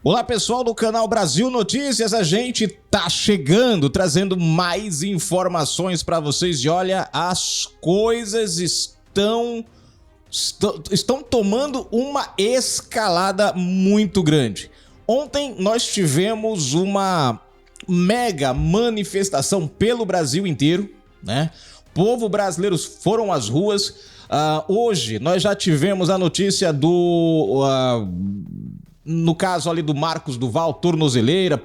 Olá pessoal do canal Brasil Notícias, a gente tá chegando, trazendo mais informações para vocês e olha, as coisas estão tomando uma escalada muito grande. Ontem nós tivemos uma mega manifestação pelo Brasil inteiro, né? Povo brasileiro foram às ruas. Hoje nós já tivemos a notícia no caso ali do Marcos Duval, tornozeleira,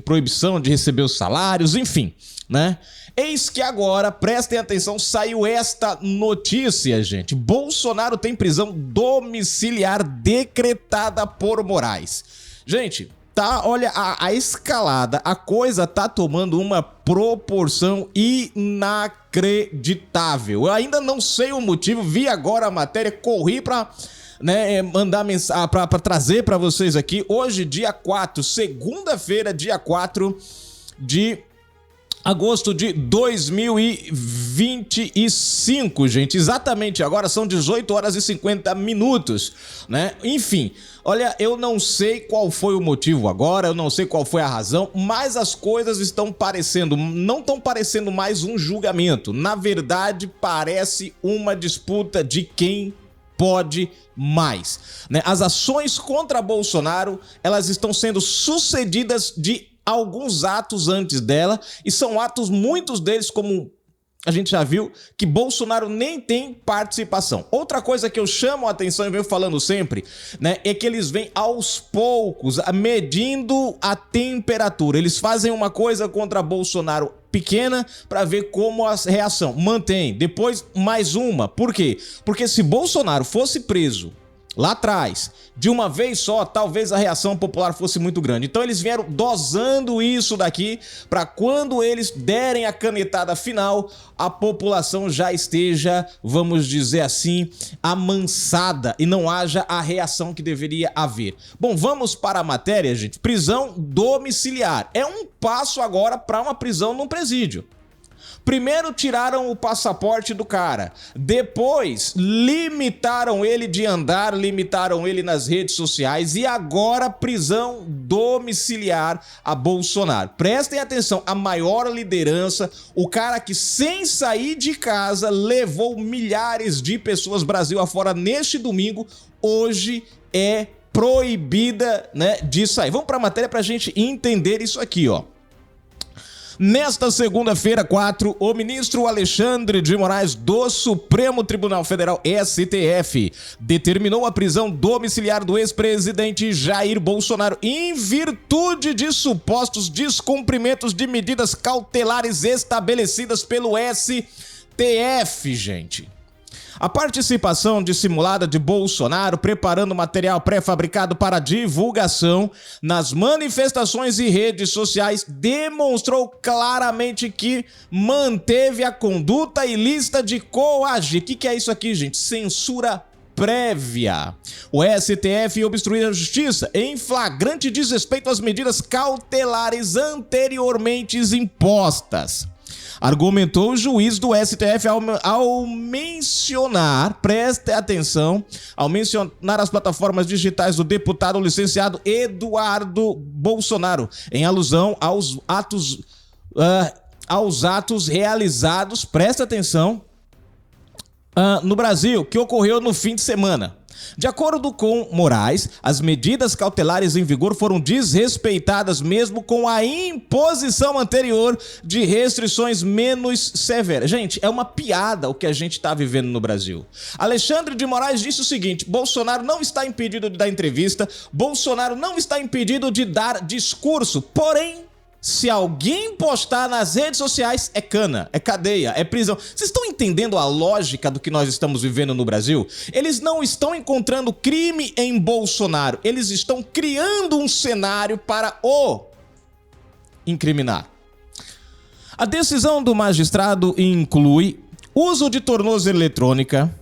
proibição de receber os salários, enfim, né? Eis que agora, prestem atenção, saiu esta notícia, gente. Bolsonaro tem prisão domiciliar decretada por Moraes. Gente, tá, olha, a escalada, a coisa tá tomando uma proporção inacreditável. Eu ainda não sei o motivo, vi agora a matéria, corri pra mandar mensagem para trazer para vocês aqui. Hoje, dia 4, segunda-feira, dia 4 de agosto de 2025, gente. Exatamente agora são 18 horas e 50 minutos, né? Enfim, olha, eu não sei qual foi o motivo agora, eu não sei qual foi a razão, mas as coisas não estão parecendo mais um julgamento. Na verdade, parece uma disputa de quem pode mais, né? As ações contra Bolsonaro, elas estão sendo sucedidas de alguns atos antes dela, e são atos, muitos deles, como a gente já viu, que Bolsonaro nem tem participação. Outra coisa que eu chamo a atenção e venho falando sempre, né, é que eles vêm aos poucos, medindo a temperatura. Eles fazem uma coisa contra Bolsonaro pequena para ver como a reação mantém. Depois mais uma. Por quê? Porque se Bolsonaro fosse preso lá atrás, de uma vez só, talvez a reação popular fosse muito grande. Então eles vieram dosando isso daqui para quando eles derem a canetada final, a população já esteja, vamos dizer assim, amansada e não haja a reação que deveria haver. Bom, vamos para a matéria, gente. Prisão domiciliar. É um passo agora para uma prisão num presídio. Primeiro tiraram o passaporte do cara, depois limitaram ele de andar, limitaram ele nas redes sociais e agora prisão domiciliar a Bolsonaro. Prestem atenção, a maior liderança, o cara que sem sair de casa levou milhares de pessoas Brasil afora neste domingo, hoje é proibida, né, de sair. Vamos para a matéria para a gente entender isso aqui, ó. Nesta segunda-feira, 4, o ministro Alexandre de Moraes do Supremo Tribunal Federal, STF, determinou a prisão domiciliar do ex-presidente Jair Bolsonaro em virtude de supostos descumprimentos de medidas cautelares estabelecidas pelo STF, gente. A participação dissimulada de Bolsonaro preparando material pré-fabricado para divulgação nas manifestações e redes sociais demonstrou claramente que manteve a conduta ilícita de coagir. O que é isso aqui, gente? Censura prévia. O STF obstruiu a justiça em flagrante desrespeito às medidas cautelares anteriormente impostas. Argumentou o juiz do STF ao mencionar, preste atenção, ao mencionar as plataformas digitais do deputado licenciado Eduardo Bolsonaro, em alusão aos atos realizados, preste atenção, no Brasil, que ocorreu no fim de semana. De acordo com Moraes, as medidas cautelares em vigor foram desrespeitadas mesmo com a imposição anterior de restrições menos severas. Gente, é uma piada o que a gente está vivendo no Brasil. Alexandre de Moraes disse o seguinte: Bolsonaro não está impedido de dar entrevista, Bolsonaro não está impedido de dar discurso, porém, se alguém postar nas redes sociais, é cana, é cadeia, é prisão. Vocês estão entendendo a lógica do que nós estamos vivendo no Brasil? Eles não estão encontrando crime em Bolsonaro, eles estão criando um cenário para o incriminar. A decisão do magistrado inclui uso de tornozeleira eletrônica,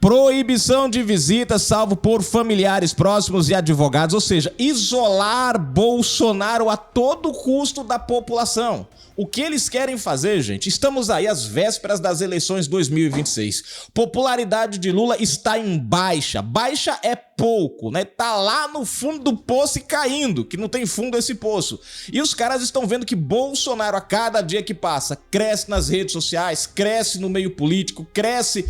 proibição de visitas salvo por familiares próximos e advogados, ou seja, isolar Bolsonaro a todo custo da população. O que eles querem fazer, gente? Estamos aí às vésperas das eleições 2026. Popularidade de Lula está em baixa. Baixa é pouco, né? Tá lá no fundo do poço e caindo, que não tem fundo esse poço. E os caras estão vendo que Bolsonaro, a cada dia que passa, cresce nas redes sociais, cresce no meio político, cresce,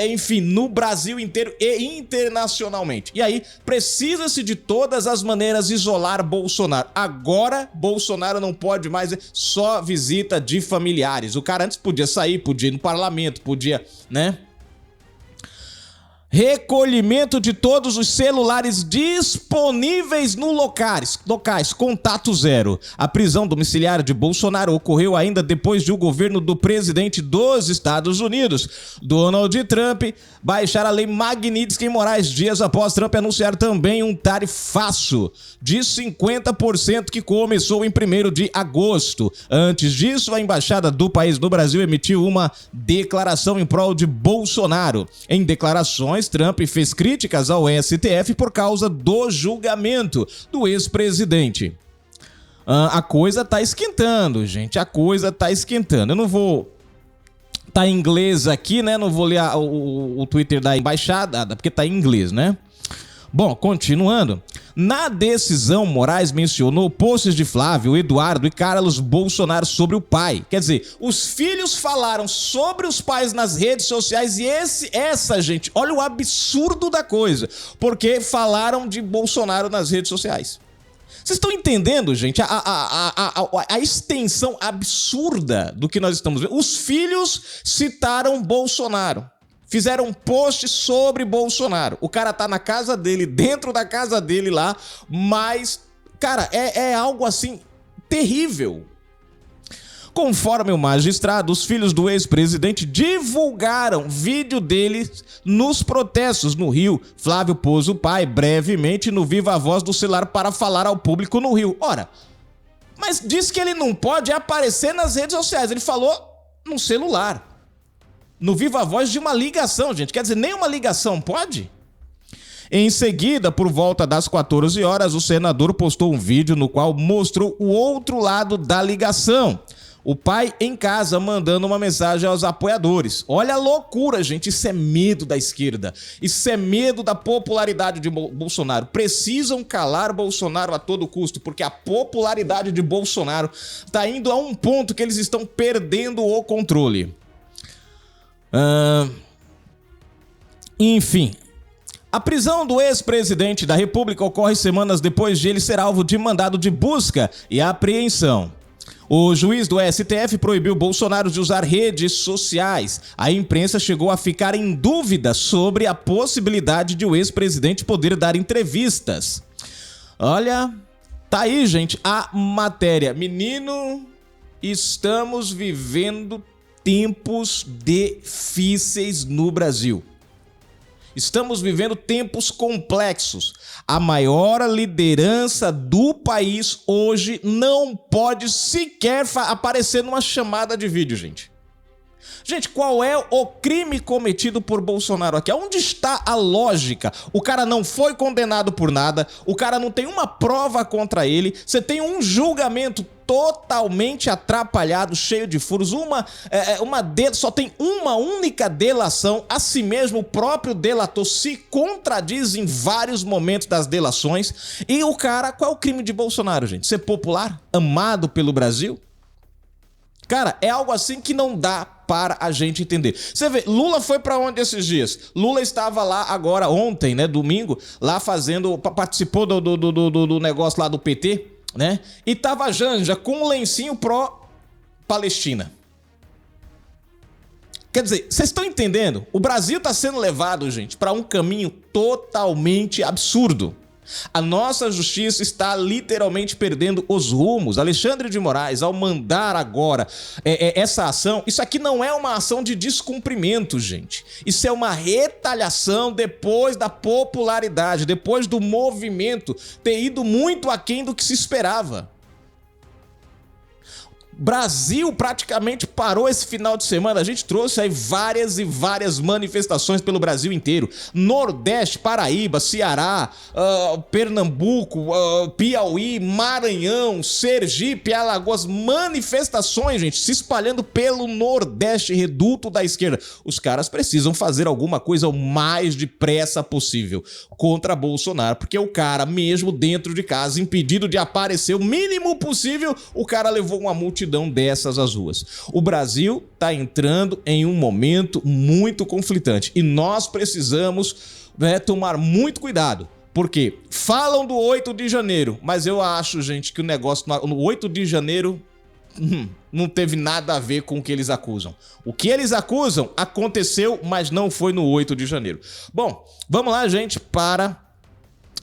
enfim, no Brasil inteiro e internacionalmente. E aí, precisa-se de todas as maneiras isolar Bolsonaro. Agora, Bolsonaro não pode mais só visita de familiares. O cara antes podia sair, podia ir no parlamento, podia, né? Recolhimento de todos os celulares disponíveis no locais, contato zero. A prisão domiciliar de Bolsonaro ocorreu ainda depois de o governo do presidente dos Estados Unidos, Donald Trump, baixar a lei Magnitsky em Moraes, dias após Trump anunciar também um tarifaço de 50% que começou em 1º de agosto. Antes disso, a embaixada do país no Brasil emitiu uma declaração em prol de Bolsonaro. Em declarações, Trump fez críticas ao STF por causa do julgamento do ex-presidente. A coisa tá esquentando, gente. A coisa tá esquentando. Eu não vou... Tá em inglês aqui, né? Não vou ler o Twitter da embaixada, porque tá em inglês, né? Bom, continuando. Na decisão, Moraes mencionou posts de Flávio, Eduardo e Carlos Bolsonaro sobre o pai. Quer dizer, os filhos falaram sobre os pais nas redes sociais e essa, gente, olha o absurdo da coisa, porque falaram de Bolsonaro nas redes sociais. Vocês estão entendendo, gente, a extensão absurda do que nós estamos vendo? Os filhos citaram Bolsonaro. Fizeram um post sobre Bolsonaro. O cara tá na casa dele, dentro da casa dele lá, mas, cara, é algo assim terrível. Conforme o magistrado, os filhos do ex-presidente divulgaram vídeo dele nos protestos no Rio. Flávio pôs o pai brevemente no Viva Voz do celular para falar ao público no Rio. Ora, mas disse que ele não pode aparecer nas redes sociais. Ele falou no celular. No Viva Voz de uma ligação, gente. Quer dizer, nem uma ligação pode? Em seguida, por volta das 14 horas, o senador postou um vídeo no qual mostrou o outro lado da ligação. O pai em casa mandando uma mensagem aos apoiadores. Olha a loucura, gente. Isso é medo da esquerda. Isso é medo da popularidade de Bolsonaro. Precisam calar Bolsonaro a todo custo, porque a popularidade de Bolsonaro está indo a um ponto que eles estão perdendo o controle. Enfim, a prisão do ex-presidente da República ocorre semanas depois de ele ser alvo de mandado de busca e apreensão. O juiz do STF proibiu Bolsonaro de usar redes sociais. A imprensa chegou a ficar em dúvida sobre a possibilidade de o ex-presidente poder dar entrevistas. Olha, tá aí, gente, a matéria. Menino, estamos vivendo tempos difíceis no Brasil. Estamos vivendo tempos complexos. A maior liderança do país hoje não pode sequer aparecer numa chamada de vídeo, gente. Gente, qual é o crime cometido por Bolsonaro aqui? Onde está a lógica? O cara não foi condenado por nada, o cara não tem uma prova contra ele, você tem um julgamento totalmente atrapalhado, cheio de furos, só tem uma única delação, a si mesmo o próprio delator se contradiz em vários momentos das delações, e o cara, qual é o crime de Bolsonaro, gente? Ser popular? Amado pelo Brasil? Cara, é algo assim que não dá para a gente entender. Você vê, Lula foi para onde esses dias? Lula estava lá agora, ontem, né, domingo, lá participou do negócio lá do PT, né? E tava a Janja com um lencinho pró-Palestina. Quer dizer, vocês estão entendendo? O Brasil está sendo levado, gente, para um caminho totalmente absurdo. A nossa justiça está literalmente perdendo os rumos. Alexandre de Moraes, ao mandar agora essa ação, isso aqui não é uma ação de descumprimento, gente. Isso é uma retaliação depois da popularidade, depois do movimento ter ido muito aquém do que se esperava. Brasil praticamente parou esse final de semana. A gente trouxe aí várias e várias manifestações pelo Brasil inteiro. Nordeste, Paraíba, Ceará, Pernambuco, Piauí, Maranhão, Sergipe, Alagoas. Manifestações, gente, se espalhando pelo Nordeste, reduto da esquerda. Os caras precisam fazer alguma coisa o mais depressa possível contra Bolsonaro, porque o cara, mesmo dentro de casa, impedido de aparecer o mínimo possível, o cara levou uma multidão dessas às ruas. O Brasil está entrando em um momento muito conflitante e nós precisamos tomar muito cuidado. Porque falam do 8 de janeiro, mas eu acho, gente, que o negócio no 8 de janeiro não teve nada a ver com o que eles acusam. O que eles acusam aconteceu, mas não foi no 8 de janeiro. Bom, vamos lá, gente, para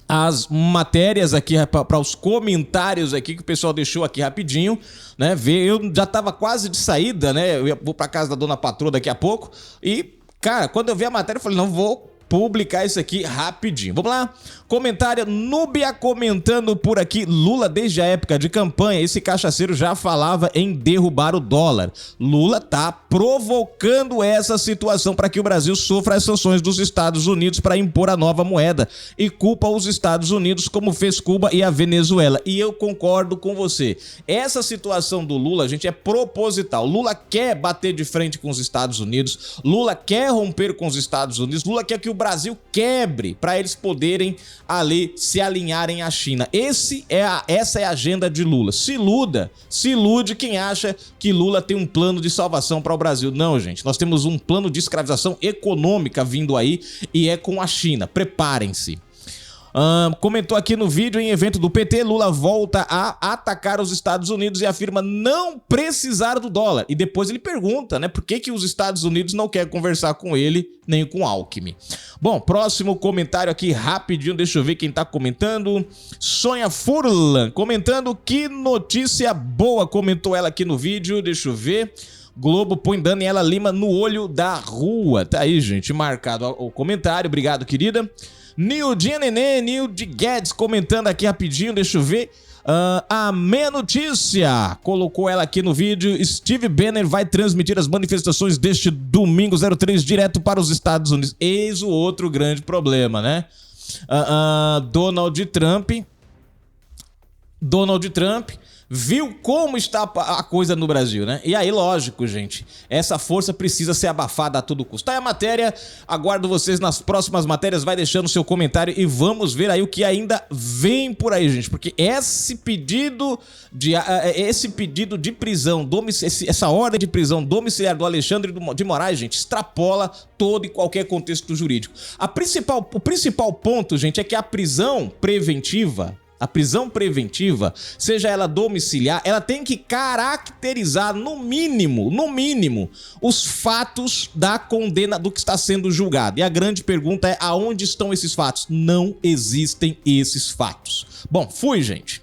as matérias aqui, para os comentários aqui que o pessoal deixou aqui rapidinho, né? Eu já tava quase de saída, né? Eu vou para casa da dona patroa daqui a pouco e, cara, quando eu vi a matéria eu falei, não vou publicar isso aqui rapidinho. Vamos lá? Comentário Núbia comentando por aqui. Lula, desde a época de campanha, esse cachaceiro já falava em derrubar o dólar. Lula tá provocando essa situação para que o Brasil sofra as sanções dos Estados Unidos para impor a nova moeda e culpa os Estados Unidos como fez Cuba e a Venezuela. E eu concordo com você. Essa situação do Lula, gente, é proposital. Lula quer bater de frente com os Estados Unidos. Lula quer romper com os Estados Unidos. Lula quer que o Brasil quebre para eles poderem ali se alinharem à China. Essa é a agenda de Lula. Se ilude quem acha que Lula tem um plano de salvação para o Brasil. Não, gente, nós temos um plano de escravização econômica vindo aí e é com a China. Preparem-se. Comentou aqui no vídeo, em evento do PT, Lula volta a atacar os Estados Unidos e afirma não precisar do dólar. E depois ele pergunta, né, por que os Estados Unidos não querem conversar com ele, nem com Alckmin. Bom, próximo comentário aqui rapidinho, deixa eu ver quem tá comentando. Sônia Furlan, comentando, que notícia boa, comentou ela aqui no vídeo, deixa eu ver. Globo põe Daniela Lima no olho da rua. Tá aí, gente, marcado o comentário, obrigado, querida. Nildinha Nenê, Nilde Guedes comentando aqui rapidinho, deixa eu ver. A meia notícia, colocou ela aqui no vídeo. Steve Bannon vai transmitir as manifestações deste domingo 03 direto para os Estados Unidos. Eis o outro grande problema, né? Donald Trump viu como está a coisa no Brasil, né? E aí, lógico, gente, essa força precisa ser abafada a todo custo. Tá aí a matéria, aguardo vocês nas próximas matérias, vai deixando seu comentário e vamos ver aí o que ainda vem por aí, gente, porque esse pedido de prisão, essa ordem de prisão domiciliar do Alexandre de Moraes, gente, extrapola todo e qualquer contexto jurídico. O principal ponto, gente, é que a prisão preventiva, seja ela domiciliar, ela tem que caracterizar no mínimo, os fatos da condena do que está sendo julgado. E a grande pergunta é, aonde estão esses fatos? Não existem esses fatos. Bom, fui, gente.